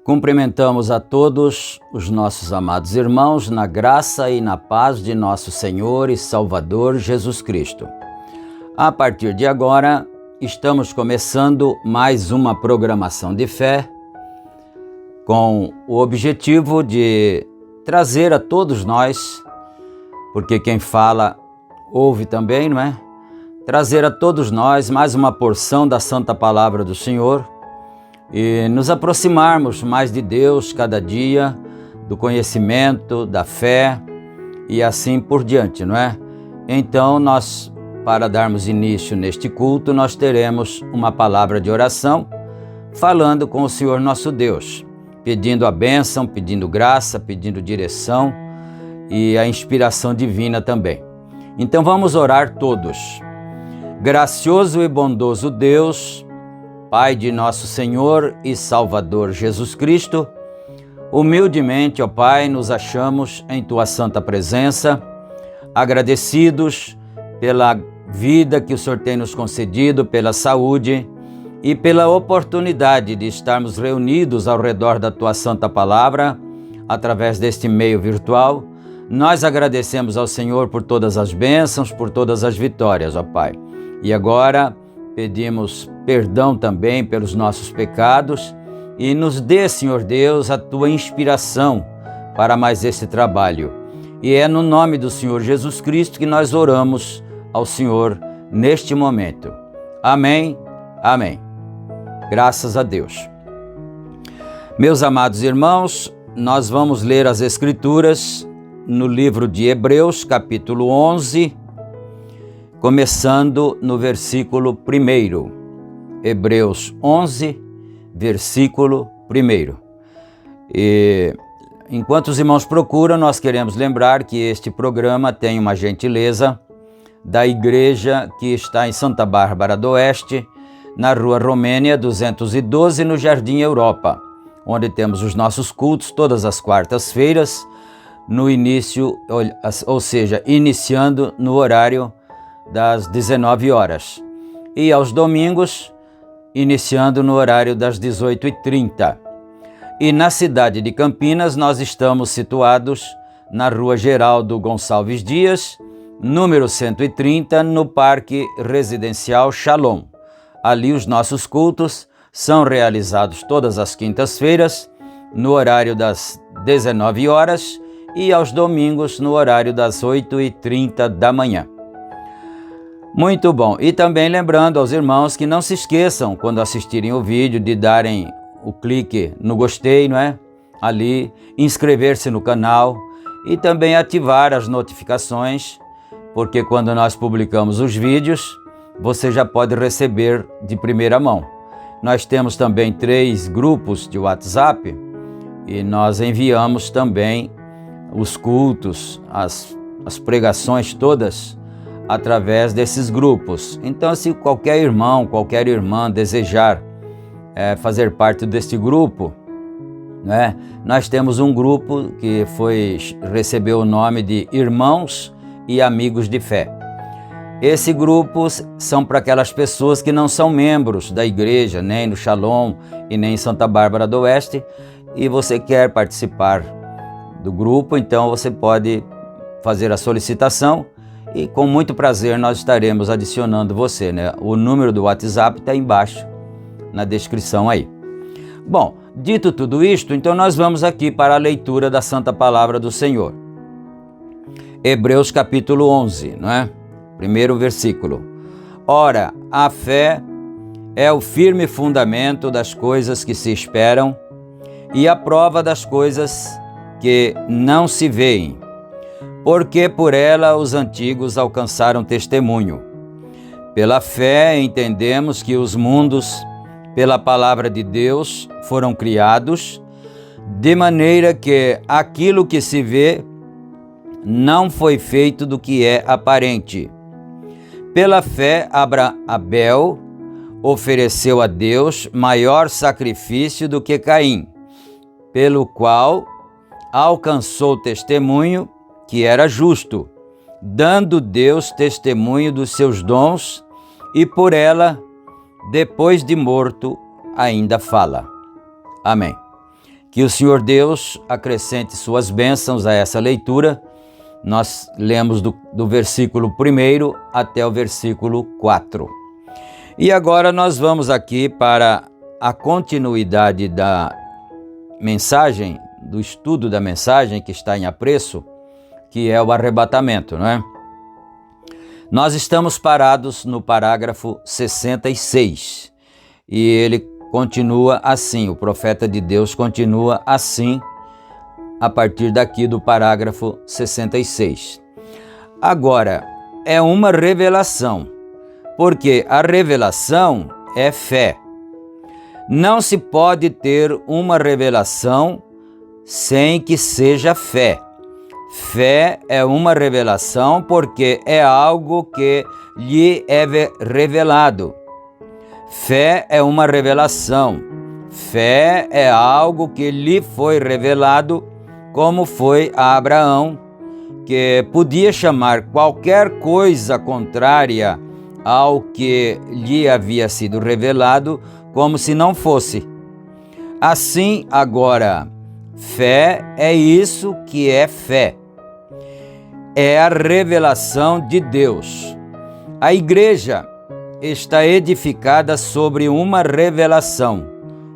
Cumprimentamos a todos os nossos amados irmãos na graça e na paz de nosso Senhor e Salvador Jesus Cristo. A partir de agora, estamos começando mais uma programação de fé com o objetivo de trazer a todos nós, porque quem fala ouve também, não é? Trazer a todos nós mais uma porção da Santa Palavra do Senhor e nos aproximarmos mais de Deus cada dia, do conhecimento, da fé e assim por diante, não é? Então para darmos início neste culto, nós teremos uma palavra de oração, falando com o Senhor nosso Deus, pedindo a bênção, pedindo graça, pedindo direção e a inspiração divina também. Então vamos orar todos. Gracioso e bondoso Deus, Pai de nosso Senhor e Salvador Jesus Cristo, humildemente, ó Pai, nos achamos em Tua santa presença, agradecidos pela vida que o Senhor tem nos concedido, pela saúde e pela oportunidade de estarmos reunidos ao redor da Tua santa palavra, através deste meio virtual. Nós agradecemos ao Senhor por todas as bênçãos, por todas as vitórias, ó Pai. E agora pedimos perdão também pelos nossos pecados e nos dê, Senhor Deus, a Tua inspiração para mais esse trabalho. E é no nome do Senhor Jesus Cristo que nós oramos ao Senhor neste momento. Amém, amém. Graças a Deus. Meus amados irmãos, nós vamos ler as Escrituras no livro de Hebreus, capítulo 11, começando no versículo 1. Hebreus 11, versículo 1. E enquanto os irmãos procuram, nós queremos lembrar que este programa tem uma gentileza da igreja que está em Santa Bárbara do Oeste, na Rua Romênia 212, no Jardim Europa, onde temos os nossos cultos todas as quartas-feiras, no início, ou seja, iniciando no horário das 19 horas, e aos domingos, iniciando no horário das 18h30. E na cidade de Campinas, nós estamos situados na Rua Geraldo Gonçalves Dias, número 130, no Parque Residencial Shalom. Ali os nossos cultos são realizados todas as quintas-feiras, no horário das 19 horas e aos domingos no horário das 8h30 da manhã. Muito bom. E também lembrando aos irmãos que não se esqueçam, quando assistirem o vídeo, de darem o clique no gostei, não é? Ali, inscrever-se no canal e também ativar as notificações, porque quando nós publicamos os vídeos, você já pode receber de primeira mão. Nós temos também 3 grupos de WhatsApp e nós enviamos também os cultos, as pregações todas através desses grupos. Então, se qualquer irmão, qualquer irmã desejar fazer parte deste grupo, né, nós temos um grupo que recebeu o nome de Irmãos e Amigos de Fé. Esse grupo são para aquelas pessoas que não são membros da igreja, nem no Shalom e nem em Santa Bárbara do Oeste, e você quer participar do grupo, então você pode fazer a solicitação e com muito prazer nós estaremos adicionando você, né? O número do WhatsApp está embaixo na descrição aí. Bom, dito tudo isto, então nós vamos aqui para a leitura da Santa Palavra do Senhor. Hebreus capítulo 11, não é? Primeiro versículo. Ora, a fé é o firme fundamento das coisas que se esperam e a prova das coisas que não se veem, porque por ela os antigos alcançaram testemunho. Pela fé entendemos que os mundos, pela palavra de Deus, foram criados, de maneira que aquilo que se vê não foi feito do que é aparente. Pela fé, Abel ofereceu a Deus maior sacrifício do que Caim, pelo qual alcançou testemunho que era justo, dando Deus testemunho dos seus dons, e por ela, depois de morto, ainda fala. Amém. Que o Senhor Deus acrescente suas bênçãos a essa leitura. Nós lemos do versículo 1 até o versículo 4. E agora nós vamos aqui para a continuidade da mensagem, do estudo da mensagem que está em apreço, que é o arrebatamento, não é? Nós estamos parados no parágrafo 66 e ele continua assim, o profeta de Deus continua assim, a partir daqui do parágrafo 66. Agora, é uma revelação, porque a revelação é fé. Não se pode ter uma revelação sem que seja fé. Fé é uma revelação porque é algo que lhe é revelado. Fé é uma revelação. Fé é algo que lhe foi revelado, como foi a Abraão, que podia chamar qualquer coisa contrária ao que lhe havia sido revelado como se não fosse. Assim, agora, fé é isso que é fé. É a revelação de Deus. A igreja está edificada sobre uma revelação,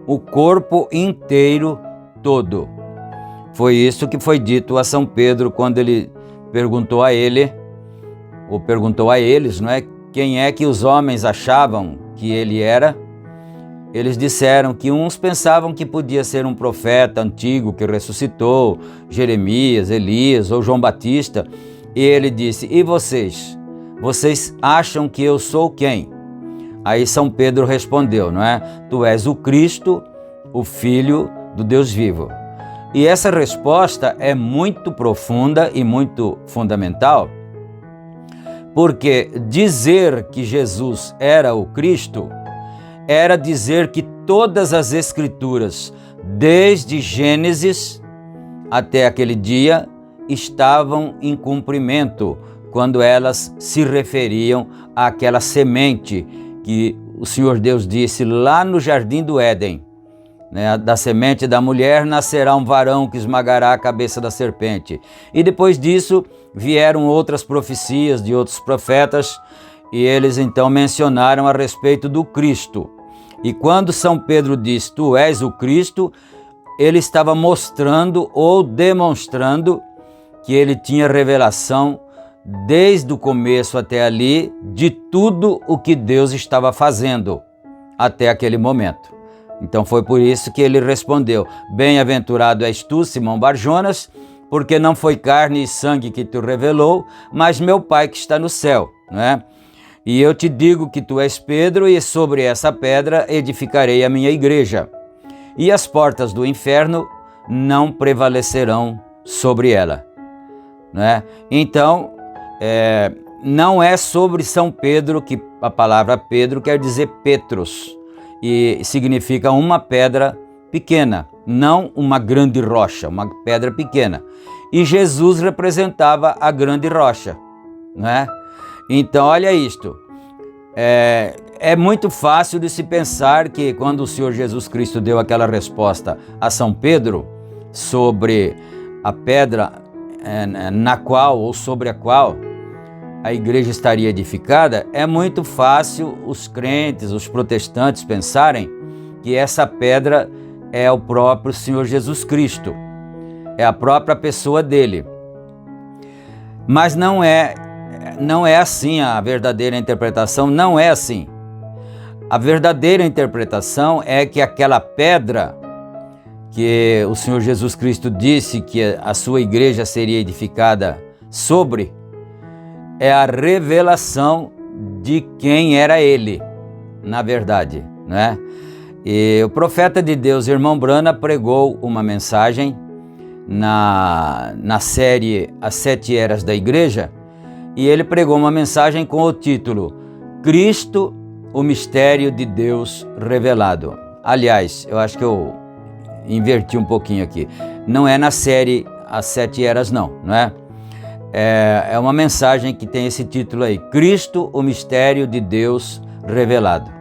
o corpo inteiro todo. Foi isso que foi dito a São Pedro quando ele perguntou a ele, ou perguntou a eles, não é? Quem é que os homens achavam que ele era? eles disseram que uns pensavam que podia ser um profeta antigo que ressuscitou, Jeremias, Elias ou João Batista. E ele disse: e vocês? Vocês acham que eu sou quem? Aí São Pedro respondeu, não é? Tu és o Cristo, o Filho do Deus vivo. E essa resposta é muito profunda e muito fundamental, porque dizer que Jesus era o Cristo era dizer que todas as Escrituras, desde Gênesis até aquele dia, estavam em cumprimento quando elas se referiam àquela semente que o Senhor Deus disse lá no Jardim do Éden, né? Da semente da mulher nascerá um varão que esmagará a cabeça da serpente. E depois disso vieram outras profecias de outros profetas e eles então mencionaram a respeito do Cristo. E quando São Pedro diz, tu és o Cristo, ele estava mostrando ou demonstrando que ele tinha revelação desde o começo até ali de tudo o que Deus estava fazendo até aquele momento. Então foi por isso que ele respondeu, bem-aventurado és tu, Simão Barjonas, porque não foi carne e sangue que te revelou, mas meu Pai que está no céu, não é? E eu te digo que tu és Pedro, e sobre essa pedra edificarei a minha igreja, e as portas do inferno não prevalecerão sobre ela, não é? Então, não é sobre São Pedro que a palavra Pedro quer dizer Petros, e significa uma pedra pequena, não uma grande rocha, uma pedra pequena. E Jesus representava a grande rocha, não é? Então, olha isto, é muito fácil de se pensar que quando o Senhor Jesus Cristo deu aquela resposta a São Pedro sobre a pedra na qual ou sobre a qual a igreja estaria edificada, é muito fácil os crentes, os protestantes pensarem que essa pedra é o próprio Senhor Jesus Cristo, é a própria pessoa dele. Mas não é assim a verdadeira interpretação, não é assim. A verdadeira interpretação é que aquela pedra que o Senhor Jesus Cristo disse que a sua igreja seria edificada sobre, é a revelação de quem era ele, na verdade, né? E o profeta de Deus, irmão Brana, pregou uma mensagem na série As 7 Eras da Igreja, e ele pregou uma mensagem com o título Cristo, o Mistério de Deus Revelado. Aliás, eu acho que eu inverti um pouquinho aqui. Não é na série As 7 Eras, não é? É uma mensagem que tem esse título aí, Cristo, o Mistério de Deus Revelado.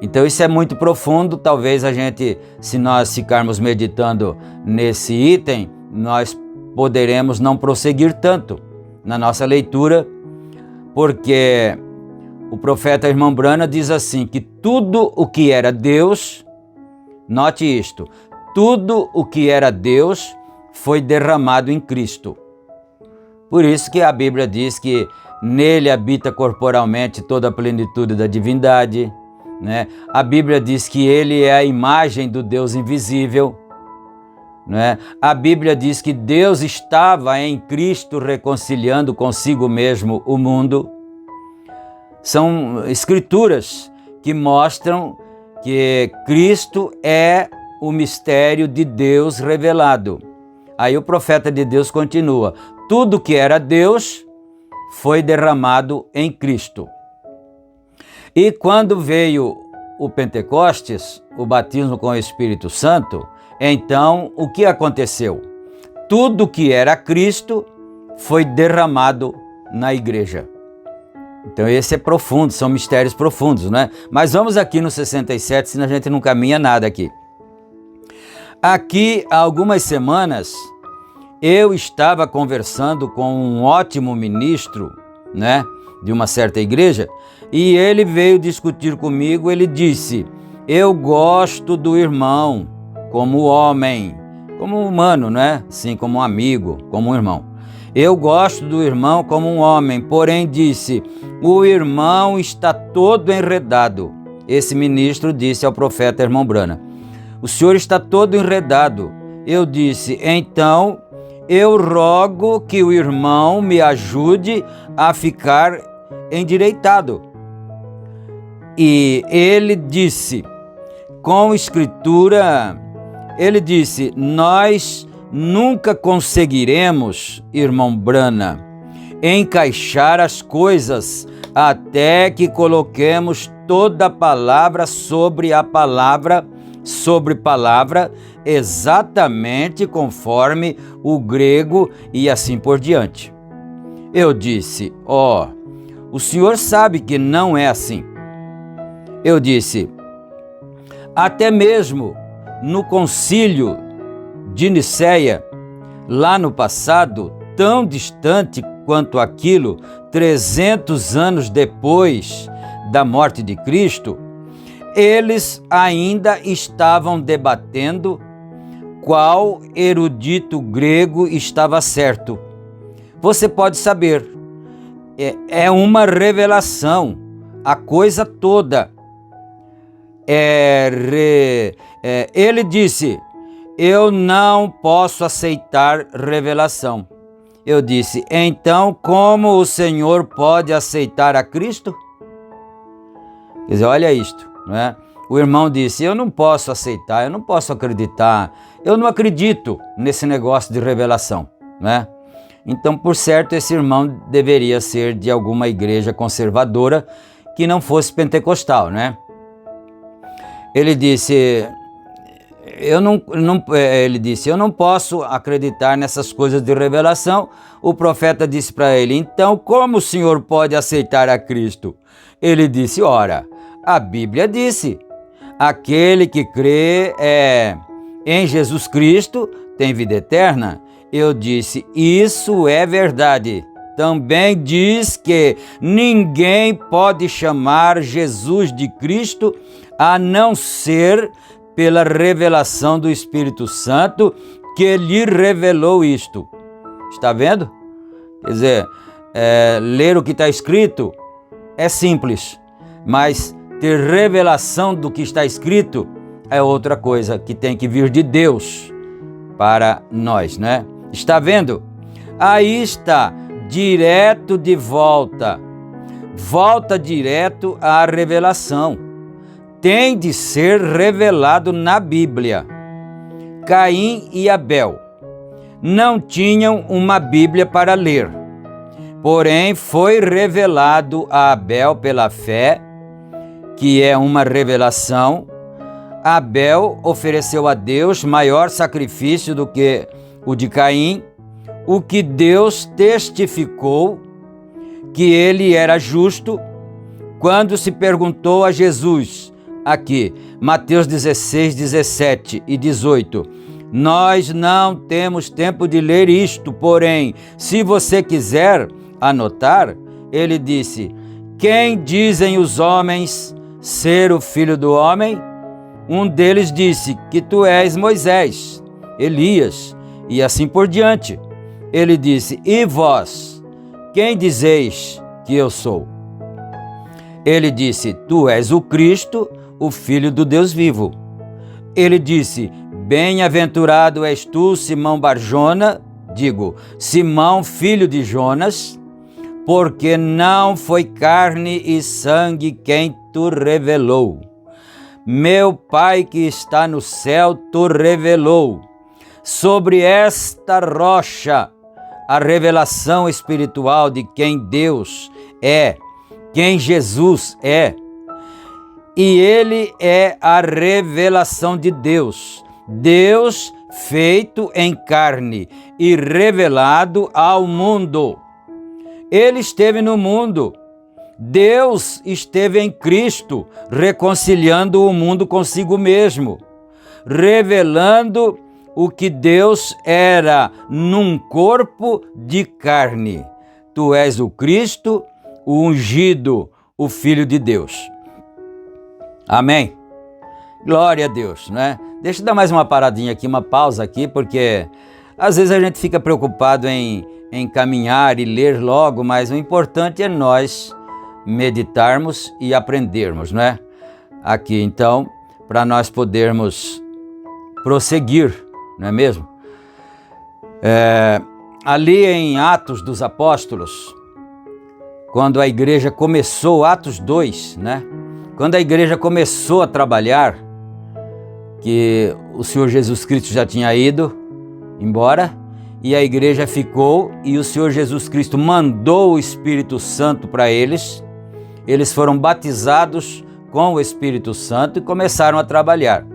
Então isso é muito profundo, talvez a gente, se nós ficarmos meditando nesse item, nós poderemos não prosseguir tanto na nossa leitura, porque o profeta irmão Brana diz assim, que tudo o que era Deus, note isto, tudo o que era Deus foi derramado em Cristo. Por isso que a Bíblia diz que nele habita corporalmente toda a plenitude da divindade, né? A Bíblia diz que ele é a imagem do Deus invisível, né? A Bíblia diz que Deus estava em Cristo reconciliando consigo mesmo o mundo. São escrituras que mostram que Cristo é o mistério de Deus revelado. Aí o profeta de Deus continua, tudo que era Deus foi derramado em Cristo. E quando veio o Pentecostes, o batismo com o Espírito Santo, então o que aconteceu? Tudo que era Cristo foi derramado na igreja. Então esse é profundo, são mistérios profundos, né? Mas vamos aqui no 67, senão a gente não caminha nada aqui. Aqui, há algumas semanas, eu estava conversando com um ótimo ministro, né, de uma certa igreja, e ele veio discutir comigo, ele disse, eu gosto do irmão como homem, como humano, né? Sim, como um amigo, como um irmão. Eu gosto do irmão como um homem, porém disse, o irmão está todo enredado. esse ministro disse ao profeta irmão Brana: o senhor está todo enredado. Eu disse: então eu rogo que o irmão me ajude a ficar endireitado. E ele disse, com escritura, ele disse: nós nunca conseguiremos, irmão Brana, encaixar as coisas até que coloquemos toda palavra sobre a palavra, sobre palavra, exatamente conforme o grego e assim por diante. Eu disse: o senhor sabe que não é assim. Eu disse: até mesmo no concílio de Nicéia, lá no passado, tão distante quanto aquilo, 300 anos depois da morte de Cristo, eles ainda estavam debatendo qual erudito grego estava certo. Você pode saber, é uma revelação, a coisa toda. Ele disse: eu não posso aceitar revelação. Eu disse: então como o Senhor pode aceitar a Cristo? Quer dizer, olha isto, não é? O irmão disse: eu não posso aceitar, eu não posso acreditar, eu não acredito nesse negócio de revelação, né? Então, por certo, esse irmão deveria ser de alguma igreja conservadora que não fosse pentecostal, né? Ele disse: eu não posso acreditar nessas coisas de revelação. O profeta disse para ele: então como o senhor pode aceitar a Cristo? Ele disse: ora, a Bíblia disse, aquele que crê em Jesus Cristo tem vida eterna. Eu disse: isso é verdade. Também diz que ninguém pode chamar Jesus de Cristo a não ser pela revelação do Espírito Santo, que lhe revelou isto. Está vendo? Quer dizer, ler o que está escrito é simples, mas ter revelação do que está escrito é outra coisa que tem que vir de Deus para nós, né? Está vendo? Aí está, direto de volta direto à revelação. Tem de ser revelado na Bíblia. Caim e Abel não tinham uma Bíblia para ler, porém foi revelado a Abel pela fé, que é uma revelação. Abel ofereceu a Deus maior sacrifício do que o de Caim, o que Deus testificou que ele era justo quando se perguntou a Jesus, aqui, Mateus 16, 17 e 18, nós não temos tempo de ler isto, porém, se você quiser anotar, ele disse: quem dizem os homens ser o filho do homem? Um deles disse que tu és Moisés, Elias, e assim por diante. Ele disse: e vós, quem dizeis que eu sou? Ele disse: tu és o Cristo, o Filho do Deus vivo. Ele disse: bem-aventurado és tu, Simão Barjona, Simão, filho de Jonas, porque não foi carne e sangue quem tu revelou. Meu Pai que está no céu tu revelou. Sobre esta rocha, a revelação espiritual de quem Deus é, quem Jesus é. E ele é a revelação de Deus. Deus feito em carne e revelado ao mundo. Ele esteve no mundo. Deus esteve em Cristo, reconciliando o mundo consigo mesmo, revelando o que Deus era num corpo de carne. Tu és o Cristo, o ungido, o Filho de Deus. Amém? Glória a Deus, né? Deixa eu dar mais uma paradinha aqui, uma pausa aqui, porque às vezes a gente fica preocupado em caminhar e ler logo, mas o importante é nós meditarmos e aprendermos, não é? aqui, então, para nós podermos prosseguir, não é mesmo? Ali em Atos dos Apóstolos, quando a igreja começou, Atos 2, né? Quando a igreja começou a trabalhar, que o Senhor Jesus Cristo já tinha ido embora, e a igreja ficou, e o Senhor Jesus Cristo mandou o Espírito Santo para eles. Eles foram batizados com o Espírito Santo e começaram a trabalhar.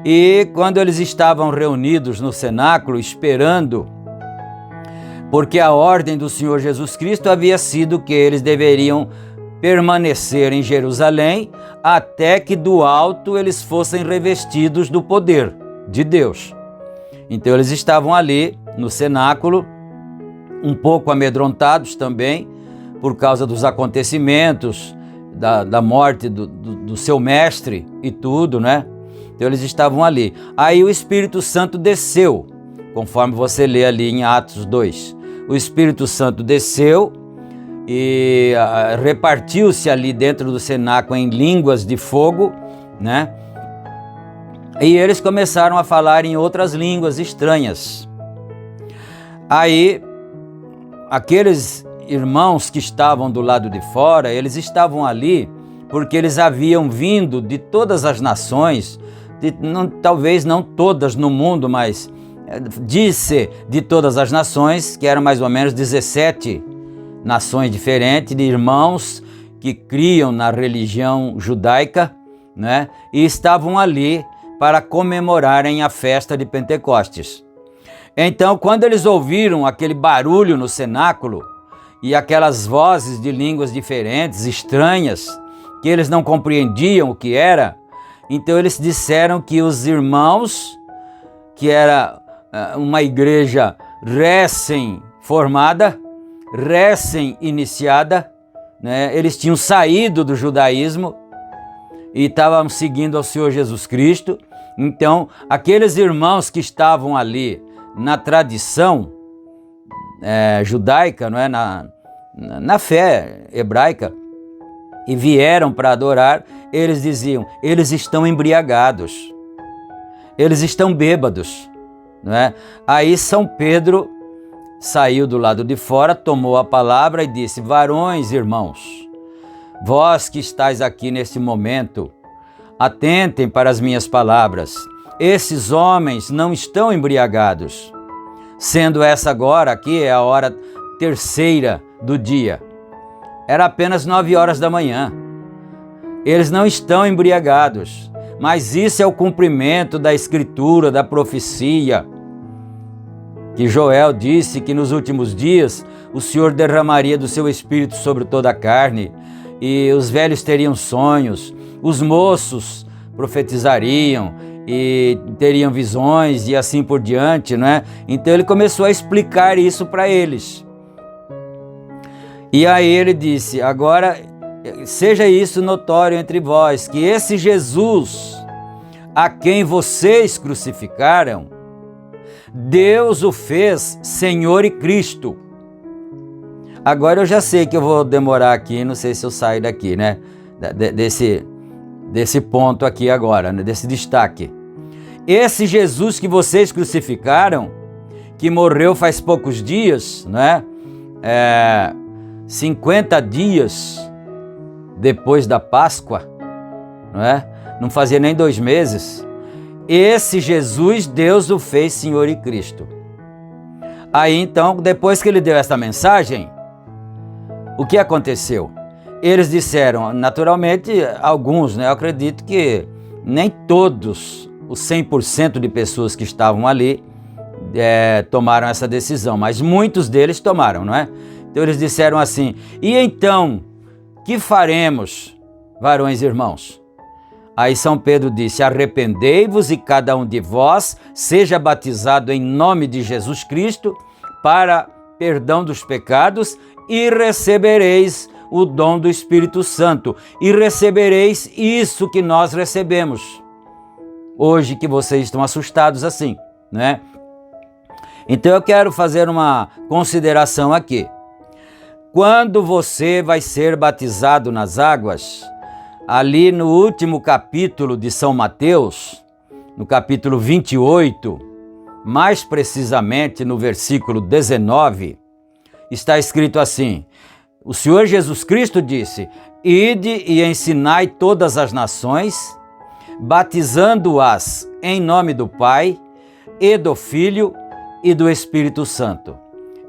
E quando eles estavam reunidos no cenáculo, esperando, porque a ordem do Senhor Jesus Cristo havia sido que eles deveriam permanecer em Jerusalém até que do alto eles fossem revestidos do poder de Deus. Então eles estavam ali no cenáculo, um pouco amedrontados também, por causa dos acontecimentos, da morte do seu mestre e tudo, né? Então eles estavam ali. Aí o Espírito Santo desceu, conforme você lê ali em Atos 2. O Espírito Santo desceu e repartiu-se ali dentro do cenáculo em línguas de fogo, né? E eles começaram a falar em outras línguas estranhas. Aí, aqueles irmãos que estavam do lado de fora, eles estavam ali porque eles haviam vindo de todas as nações, talvez não todas no mundo, mas disse de todas as nações, que eram mais ou menos 17 nações diferentes, de irmãos que criam na religião judaica, né? E estavam ali para comemorarem a festa de Pentecostes. Então, quando eles ouviram aquele barulho no cenáculo e aquelas vozes de línguas diferentes, estranhas, que eles não compreendiam o que era, então eles disseram que os irmãos, que era uma igreja recém-formada, recém-iniciada, né? Eles tinham saído do judaísmo e estavam seguindo ao Senhor Jesus Cristo. Então, aqueles irmãos que estavam ali na tradição judaica, não é? Na fé hebraica, e vieram para adorar, eles diziam, eles estão embriagados, eles estão bêbados, não é? Aí São Pedro saiu do lado de fora, tomou a palavra e disse, varões, irmãos, vós que estáis aqui neste momento, atentem para as minhas palavras. Esses homens não estão embriagados, sendo essa agora aqui é a hora terceira do dia. Era apenas 9 horas da manhã. Eles não estão embriagados, mas isso é o cumprimento da Escritura, da profecia, que Joel disse que nos últimos dias o Senhor derramaria do seu Espírito sobre toda a carne, e os velhos teriam sonhos, os moços profetizariam e teriam visões e assim por diante, não é? Então ele começou a explicar isso para eles. E aí ele disse, agora seja isso notório entre vós, que esse Jesus a quem vocês crucificaram, Deus o fez Senhor e Cristo. Agora eu já sei que eu vou demorar aqui, não sei se eu saio daqui, né? Desse ponto aqui agora, né? Desse destaque. Esse Jesus que vocês crucificaram, que morreu faz poucos dias, né? 50 dias depois da Páscoa, não é? Não fazia nem 2 meses. Esse Jesus, Deus o fez Senhor e Cristo. Aí então, depois que ele deu essa mensagem, o que aconteceu? Eles disseram, naturalmente, alguns, né? Eu acredito que nem todos os 100% de pessoas que estavam ali tomaram essa decisão, mas muitos deles tomaram, não é? Então eles disseram assim, e então, que faremos, varões e irmãos? Aí São Pedro disse, arrependei-vos e cada um de vós seja batizado em nome de Jesus Cristo para perdão dos pecados e recebereis o dom do Espírito Santo. E recebereis isso que nós recebemos. Hoje que vocês estão assustados assim, né? Então eu quero fazer uma consideração aqui. Quando você vai ser batizado nas águas, ali no último capítulo de São Mateus, no capítulo 28, mais precisamente no versículo 19, está escrito assim: o Senhor Jesus Cristo disse: ide e ensinai todas as nações, batizando-as em nome do Pai, e do Filho e do Espírito Santo,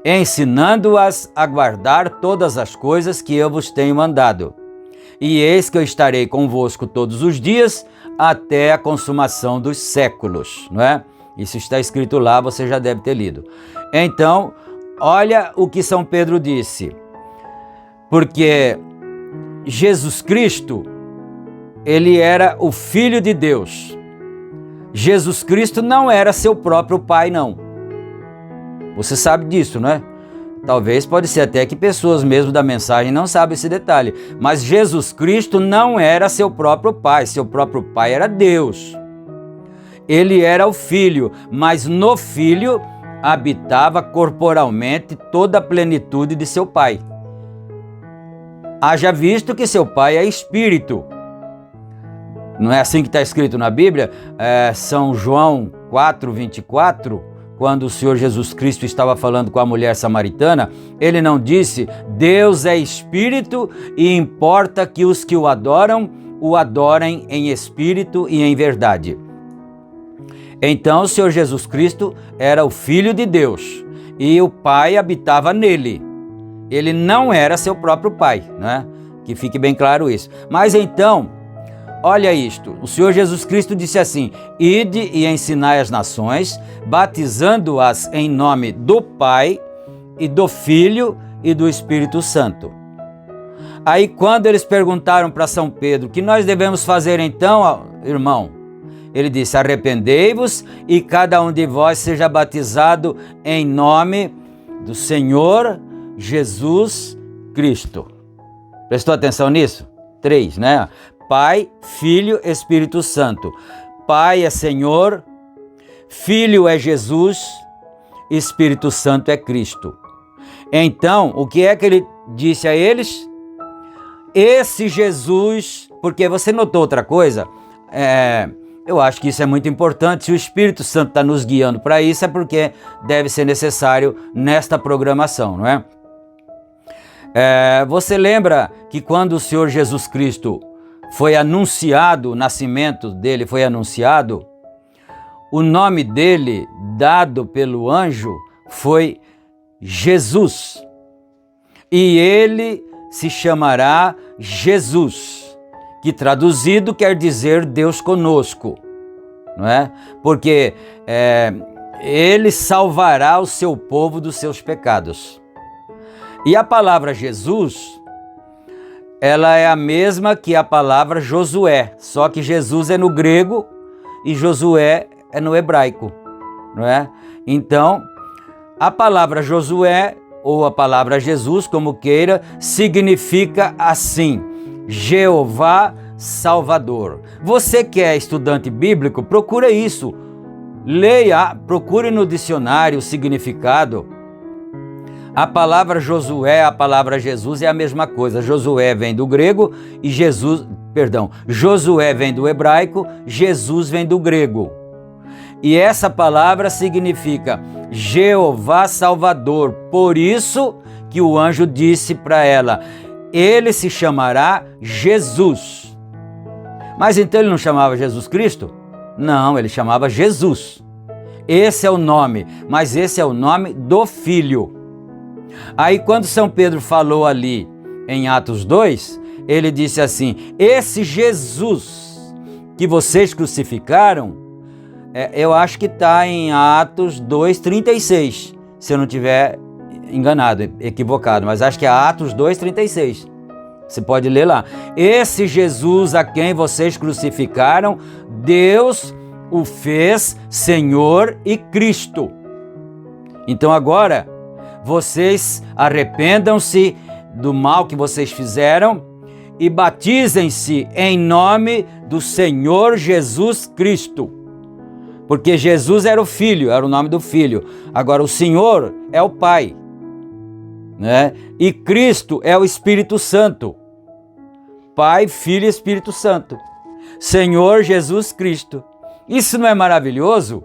ensinando-as a guardar todas as coisas que eu vos tenho mandado. E eis que eu estarei convosco todos os dias, até a consumação dos séculos, não é? Isso está escrito lá, você já deve ter lido. Então, olha o que São Pedro disse. Porque Jesus Cristo, ele era o Filho de Deus. Jesus Cristo não era seu próprio Pai, não. Você sabe disso, não é? Talvez pode ser até que pessoas mesmo da mensagem não sabem esse detalhe. Mas Jesus Cristo não era seu próprio Pai. Seu próprio Pai era Deus. Ele era o Filho, mas no Filho habitava corporalmente toda a plenitude de seu Pai. Haja visto que seu Pai é Espírito. Não é assim que está escrito na Bíblia? São João 4:24, quando o Senhor Jesus Cristo estava falando com a mulher samaritana, ele não disse: Deus é Espírito e importa que os que o adorem em Espírito e em verdade. Então o Senhor Jesus Cristo era o Filho de Deus e o Pai habitava nele. Ele não era seu próprio Pai, né? Que fique bem claro isso. Mas então, olha isto, o Senhor Jesus Cristo disse assim: ide e ensinai as nações, batizando-as em nome do Pai e do Filho e do Espírito Santo. Aí quando eles perguntaram para São Pedro: o que nós devemos fazer então, irmão? Ele disse: arrependei-vos e cada um de vós seja batizado em nome do Senhor Jesus Cristo. Prestou atenção nisso? 3, né? Pai, Filho, Espírito Santo. Pai é Senhor, Filho é Jesus, Espírito Santo é Cristo. Então, o que é que ele disse a eles? Esse Jesus, porque você notou outra coisa? Eu acho que isso é muito importante. Se o Espírito Santo está nos guiando para isso, é porque deve ser necessário nesta programação, não é? Você lembra que quando o Senhor Jesus Cristo foi anunciado, o nascimento dele foi anunciado, o nome dele, dado pelo anjo, foi Jesus. E ele se chamará Jesus, que traduzido quer dizer Deus conosco, não é? Porque ele salvará o seu povo dos seus pecados. E a palavra Jesus, ela é a mesma que a palavra Josué, só que Jesus é no grego e Josué é no hebraico, não é? Então, a palavra Josué, ou a palavra Jesus, como queira, significa assim: Jeová Salvador. Você que é estudante bíblico, procura isso. Leia, procure no dicionário o significado. A palavra Josué, a palavra Jesus é a mesma coisa. Josué vem do grego e Josué vem do hebraico, Jesus vem do grego. E essa palavra significa Jeová Salvador. Por isso que o anjo disse para ela: ele se chamará Jesus. Mas então ele não chamava Jesus Cristo? Não, ele chamava Jesus. Esse é o nome, mas esse é o nome do Filho. Aí quando São Pedro falou ali em Atos 2, ele disse assim: esse Jesus que vocês crucificaram, eu acho que está em Atos 2:36, se eu não estiver enganado, equivocado, mas acho que é Atos 2:36. Você pode ler lá. Esse Jesus a quem vocês crucificaram, Deus o fez Senhor e Cristo. Então agora, vocês arrependam-se do mal que vocês fizeram e batizem-se em nome do Senhor Jesus Cristo. Porque Jesus era o Filho, era o nome do Filho. Agora o Senhor é o Pai, né? E Cristo é o Espírito Santo. Pai, Filho e Espírito Santo. Senhor Jesus Cristo. Isso não é maravilhoso?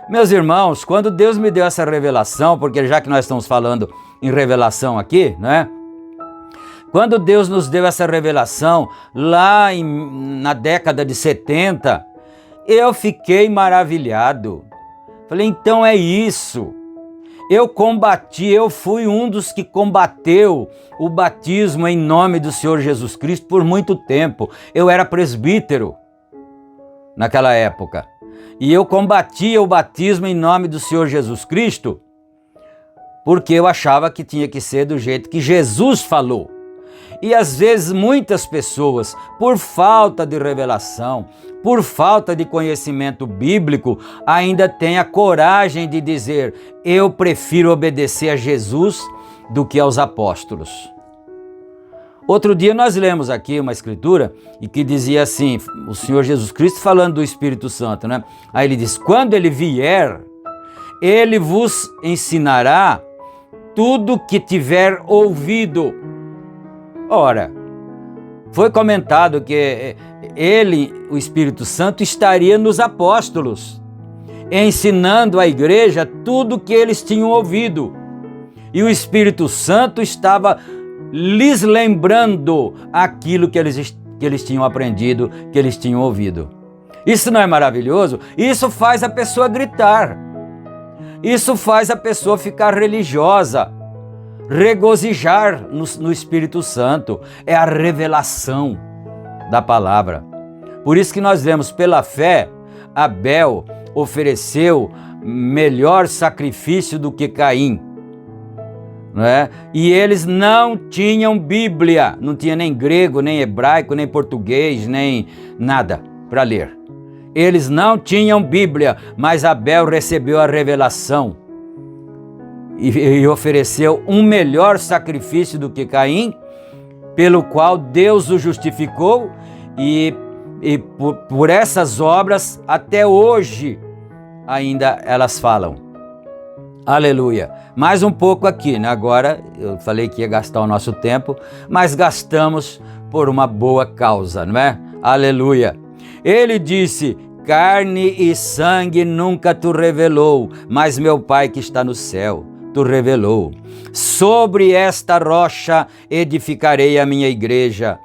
Meus irmãos, quando Deus me deu essa revelação, porque já que nós estamos falando em revelação aqui, né? Quando Deus nos deu essa revelação, lá na década de 70, eu fiquei maravilhado. Falei, então é isso. Eu fui um dos que combateu o batismo em nome do Senhor Jesus Cristo por muito tempo. Eu era presbítero naquela época. E eu combatia o batismo em nome do Senhor Jesus Cristo porque eu achava que tinha que ser do jeito que Jesus falou. E às vezes muitas pessoas, por falta de revelação, por falta de conhecimento bíblico, ainda têm a coragem de dizer: eu prefiro obedecer a Jesus do que aos apóstolos. Outro dia nós lemos aqui uma escritura e que dizia assim, o Senhor Jesus Cristo falando do Espírito Santo, né? Aí ele diz: quando ele vier, ele vos ensinará tudo que tiver ouvido. Ora, foi comentado que ele, o Espírito Santo, estaria nos apóstolos, ensinando à igreja tudo que eles tinham ouvido. E o Espírito Santo estava lhes lembrando aquilo que eles tinham aprendido, que eles tinham ouvido. Isso não é maravilhoso? Isso faz a pessoa gritar. Isso faz a pessoa ficar religiosa, regozijar no Espírito Santo. É a revelação da palavra. Por isso que nós vemos, pela fé, Abel ofereceu melhor sacrifício do que Caim, não é? E eles não tinham Bíblia, não tinha nem grego, nem hebraico, nem português, nem nada para ler. Eles não tinham Bíblia, mas Abel recebeu a revelação e ofereceu um melhor sacrifício do que Caim, pelo qual Deus o justificou, e por essas obras, até hoje, ainda elas falam. Aleluia. Mais um pouco aqui, né? Agora, eu falei que ia gastar o nosso tempo, mas gastamos por uma boa causa, não é? Aleluia. Ele disse: carne e sangue nunca tu revelou, mas meu Pai que está no céu tu revelou. Sobre esta rocha edificarei a minha igreja.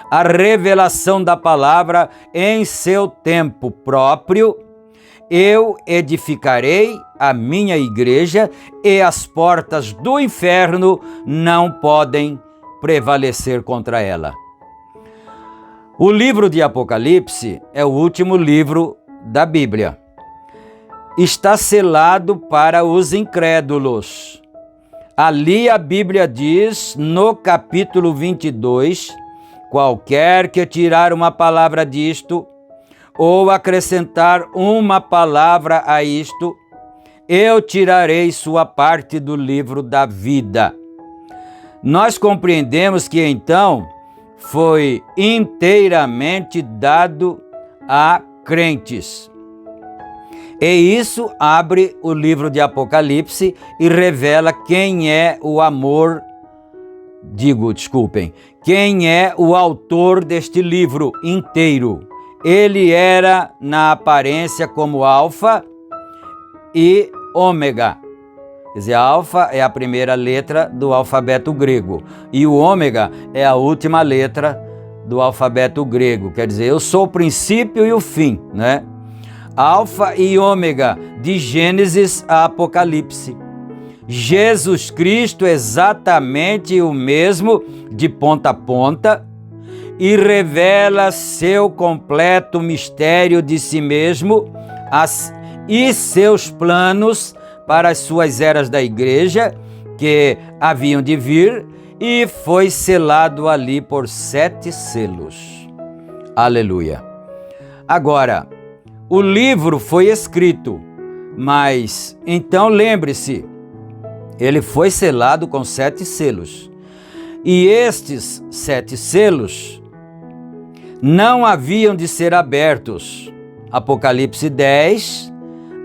A revelação da palavra em seu tempo próprio, eu edificarei a minha igreja e as portas do inferno não podem prevalecer contra ela. O livro de Apocalipse é o último livro da Bíblia. Está selado para os incrédulos. Ali a Bíblia diz, no capítulo 22, qualquer que tirar uma palavra disto, ou acrescentar uma palavra a isto, eu tirarei sua parte do livro da vida. Nós compreendemos que então foi inteiramente dado a crentes. E isso abre o livro de Apocalipse e revela quem é o amor, quem é o autor deste livro inteiro. Ele era na aparência como Alfa e Ômega. Quer dizer, a Alfa é a primeira letra do alfabeto grego e o Ômega é a última letra do alfabeto grego. Quer dizer, eu sou o princípio e o fim, né? Alfa e Ômega, de Gênesis a Apocalipse. Jesus Cristo é exatamente o mesmo de ponta a ponta e revela seu completo mistério de si mesmo e seus planos para as suas eras da igreja que haviam de vir, e foi selado ali por 7 selos. Aleluia. Agora, o livro foi escrito, mas então lembre-se, ele foi selado com 7 selos. E estes 7 selos não haviam de ser abertos. Apocalipse 10,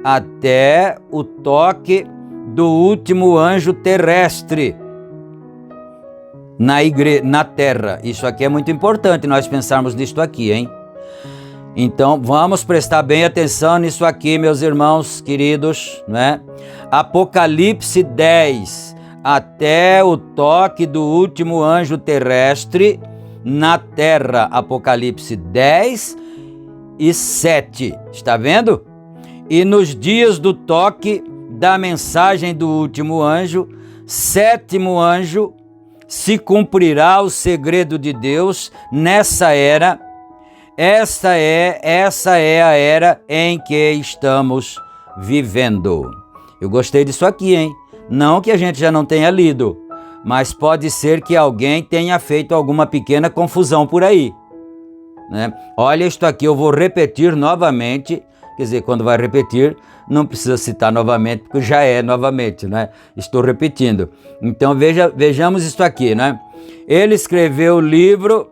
até o toque do último anjo terrestre. na terra. Isso aqui é muito importante nós pensarmos nisto aqui, hein? Então, vamos prestar bem atenção nisso aqui, meus irmãos queridos, né? Apocalipse 10, até o toque do último anjo terrestre na terra. Apocalipse 10 e 7, está vendo? E nos dias do toque da mensagem do último anjo, sétimo anjo, se cumprirá o segredo de Deus nessa era. Essa é a era em que estamos vivendo. Eu gostei disso aqui, hein? Não que a gente já não tenha lido, mas pode ser que alguém tenha feito alguma pequena confusão por aí, né? Olha isto aqui, eu vou repetir novamente. Quer dizer, quando vai repetir, não precisa citar novamente, porque já é novamente, né? Estou repetindo. Então vejamos isto aqui, né? Ele escreveu o livro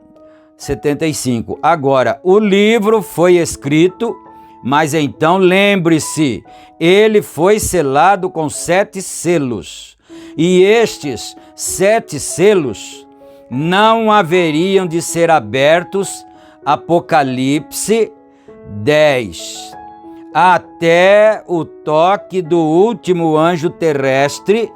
75. Agora, o livro foi escrito, mas então lembre-se, ele foi selado com 7 selos. E estes 7 selos não haveriam de ser abertos, Apocalipse 10, até o toque do último anjo terrestre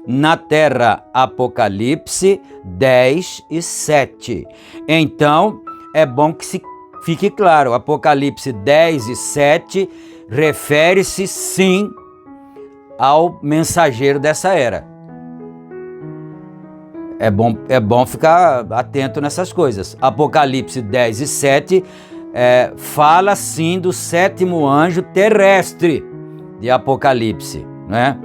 na terra, Apocalipse 10 e 7. Então, é bom que fique claro, Apocalipse 10 e 7 refere-se sim ao mensageiro dessa era. É bom ficar atento nessas coisas. Apocalipse 10 e 7 fala sim do sétimo anjo terrestre de Apocalipse, né?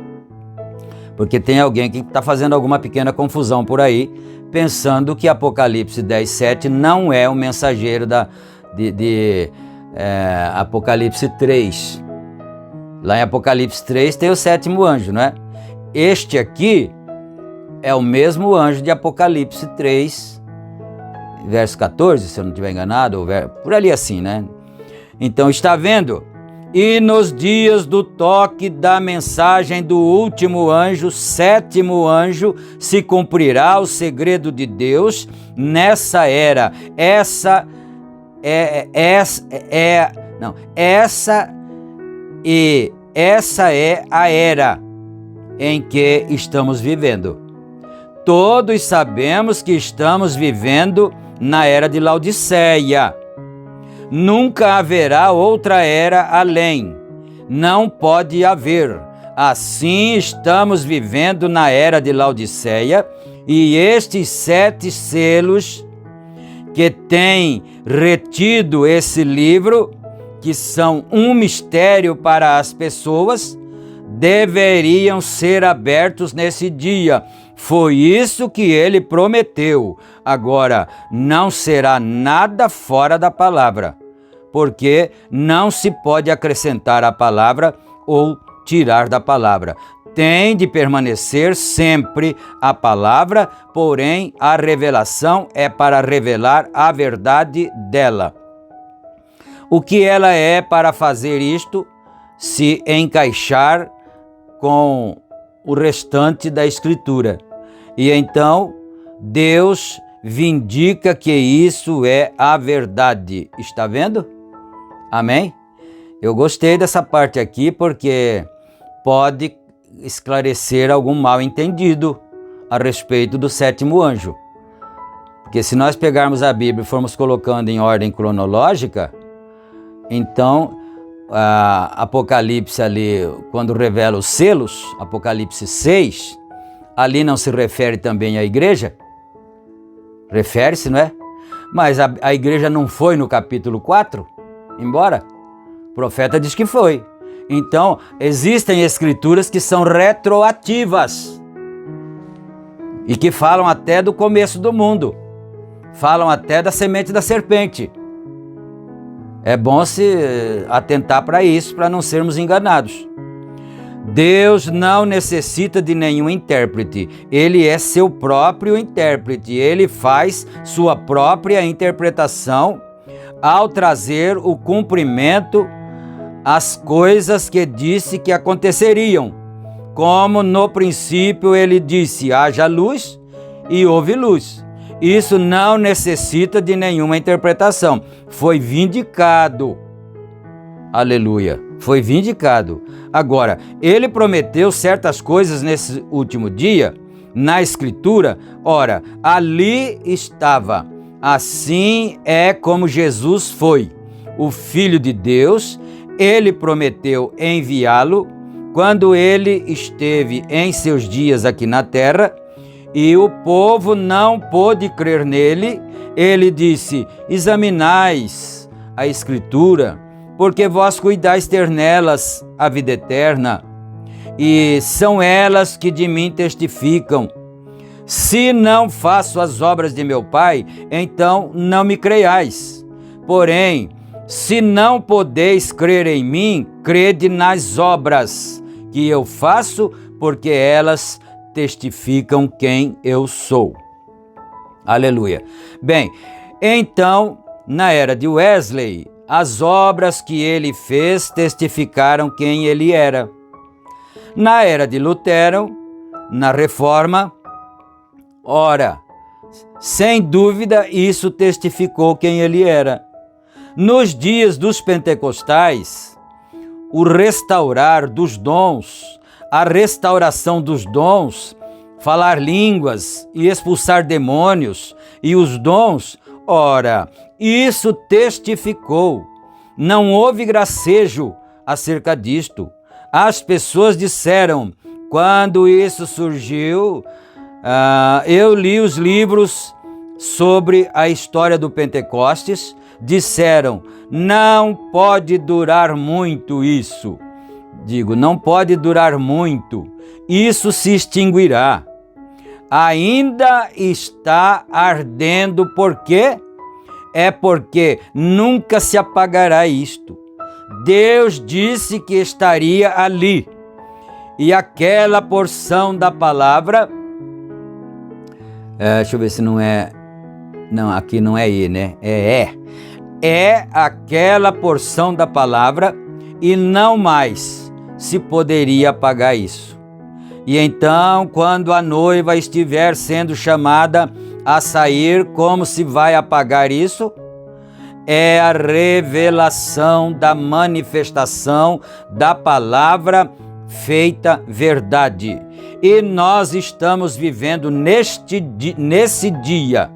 Porque tem alguém que está fazendo alguma pequena confusão por aí, pensando que Apocalipse 10, 7 não é o mensageiro de Apocalipse 3. Lá em Apocalipse 3 tem o sétimo anjo, né? Este aqui é o mesmo anjo de Apocalipse 3, verso 14, se eu não estiver enganado, ou por ali assim, né? Então, está vendo? E nos dias do toque da mensagem do último anjo, sétimo anjo, se cumprirá o segredo de Deus nessa era. Essa é a era em que estamos vivendo. Todos sabemos que estamos vivendo na era de Laodiceia. Nunca haverá outra era além. Não pode haver. Assim estamos vivendo na era de Laodiceia, e estes 7 selos que têm retido esse livro, que são um mistério para as pessoas, deveriam ser abertos nesse dia. Foi isso que ele prometeu. Agora, não será nada fora da palavra, porque não se pode acrescentar à palavra ou tirar da palavra. Tem de permanecer sempre a palavra, porém a revelação é para revelar a verdade dela. O que ela é para fazer isto? Se encaixar com o restante da Escritura. E então, Deus vindica que isso é a verdade. Está vendo? Amém? Eu gostei dessa parte aqui porque pode esclarecer algum mal entendido a respeito do sétimo anjo. Porque se nós pegarmos a Bíblia e formos colocando em ordem cronológica, então Apocalipse ali, quando revela os selos, Apocalipse 6, ali não se refere também à igreja? Refere-se, não é? Mas a igreja não foi no capítulo 4? Embora? O profeta diz que foi. Então, existem escrituras que são retroativas e que falam até do começo do mundo. Falam até da semente da serpente. É bom se atentar para isso, para não sermos enganados. Deus não necessita de nenhum intérprete. Ele é seu próprio intérprete. Ele faz sua própria interpretação ao trazer o cumprimento às coisas que disse que aconteceriam. Como no princípio ele disse, haja luz, e houve luz. Isso não necessita de nenhuma interpretação. Foi vindicado. Aleluia. Foi vindicado. Agora, ele prometeu certas coisas nesse último dia, na Escritura. Ora, ali estava. Assim é como Jesus foi, o Filho de Deus. Ele prometeu enviá-lo quando ele esteve em seus dias aqui na terra, e o povo não pôde crer nele. Ele disse: examinais a Escritura, porque vós cuidais ter nelas a vida eterna, e são elas que de mim testificam. Se não faço as obras de meu Pai, então não me creiais. Porém, se não podeis crer em mim, crede nas obras que eu faço, porque elas testificam quem eu sou. Aleluia. Bem, então, na era de Wesley, as obras que ele fez testificaram quem ele era. Na era de Lutero, na Reforma, ora, sem dúvida, isso testificou quem ele era. Nos dias dos pentecostais, o restaurar dos dons, a restauração dos dons, falar línguas e expulsar demônios e os dons, ora, isso testificou. Não houve gracejo acerca disto. As pessoas disseram, quando isso surgiu, eu li os livros sobre a história do Pentecostes, disseram, não pode durar muito isso. Digo, não pode durar muito, isso se extinguirá. Ainda está ardendo, por quê? É porque nunca se apagará isto. Deus disse que estaria ali, e aquela porção da palavra, deixa eu ver se não é, não, aqui não é E, né? É aquela porção da palavra, e não mais se poderia apagar isso. E então, quando a noiva estiver sendo chamada a sair, como se vai apagar isso? É a revelação da manifestação da palavra feita verdade. E nós estamos vivendo nesse dia,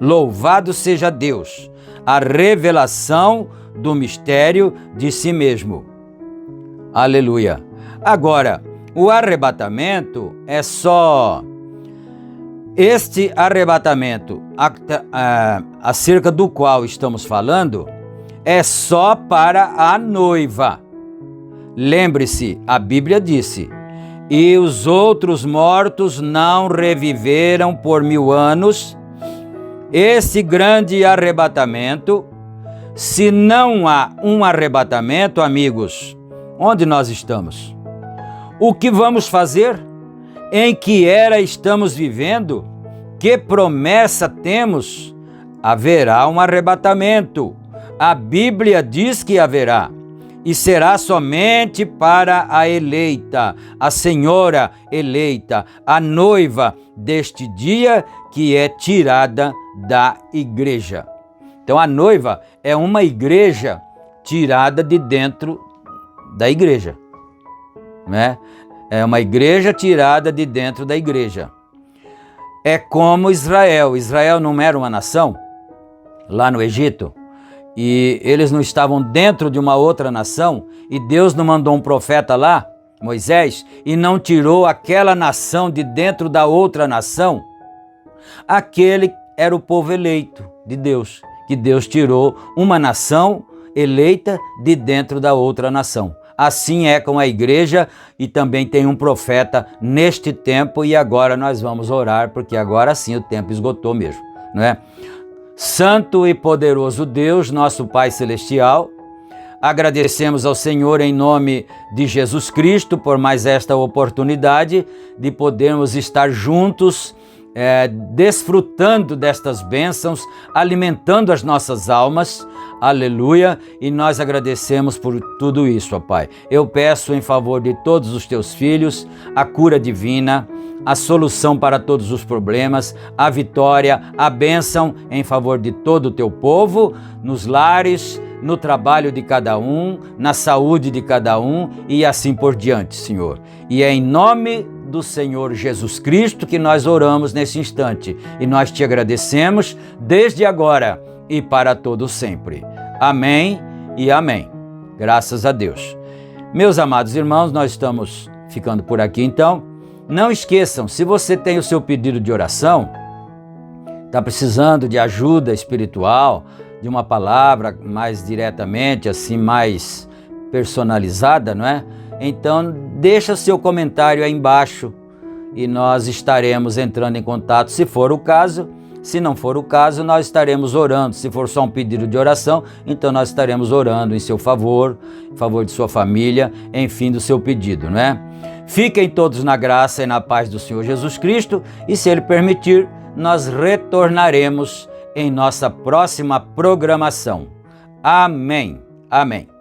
louvado seja Deus, a revelação do mistério de si mesmo. Aleluia. Agora, o arrebatamento é só... Este arrebatamento acerca do qual estamos falando é só para a noiva. Lembre-se, a Bíblia disse, e os outros mortos não reviveram por 1000 anos. Esse grande arrebatamento, se não há um arrebatamento, amigos, onde nós estamos? O que vamos fazer? Em que era estamos vivendo? Que promessa temos? Haverá um arrebatamento. A Bíblia diz que haverá. E será somente para a eleita, a senhora eleita, a noiva deste dia que é tirada da igreja. Então a noiva é uma igreja tirada de dentro da igreja, né? É uma igreja tirada de dentro da igreja. É como Israel. Israel não era uma nação lá no Egito, e eles não estavam dentro de uma outra nação, e Deus não mandou um profeta lá, Moisés, e não tirou aquela nação de dentro da outra nação. Aquele era o povo eleito de Deus, que Deus tirou uma nação eleita de dentro da outra nação. Assim é com a igreja, e também tem um profeta neste tempo, e agora nós vamos orar, porque agora sim o tempo esgotou mesmo, não é? Santo e poderoso Deus, nosso Pai Celestial, agradecemos ao Senhor em nome de Jesus Cristo por mais esta oportunidade de podermos estar juntos desfrutando destas bênçãos, alimentando as nossas almas, aleluia, e nós agradecemos por tudo isso, ó Pai. Eu peço em favor de todos os teus filhos a cura divina, a solução para todos os problemas, a vitória, a bênção em favor de todo o teu povo, nos lares, no trabalho de cada um, na saúde de cada um e assim por diante, Senhor. E é em nome do Senhor Jesus Cristo que nós oramos nesse instante e nós te agradecemos desde agora e para todo sempre. Amém e amém. Graças a Deus. Meus amados irmãos, nós estamos ficando por aqui então. Não esqueçam, se você tem o seu pedido de oração, está precisando de ajuda espiritual, de uma palavra mais diretamente, assim, mais personalizada, não é? Então, deixa seu comentário aí embaixo e nós estaremos entrando em contato, se for o caso. Se não for o caso, nós estaremos orando. Se for só um pedido de oração, então nós estaremos orando em seu favor, em favor de sua família, enfim, do seu pedido, não é? Fiquem todos na graça e na paz do Senhor Jesus Cristo e, se Ele permitir, nós retornaremos em nossa próxima programação. Amém. Amém.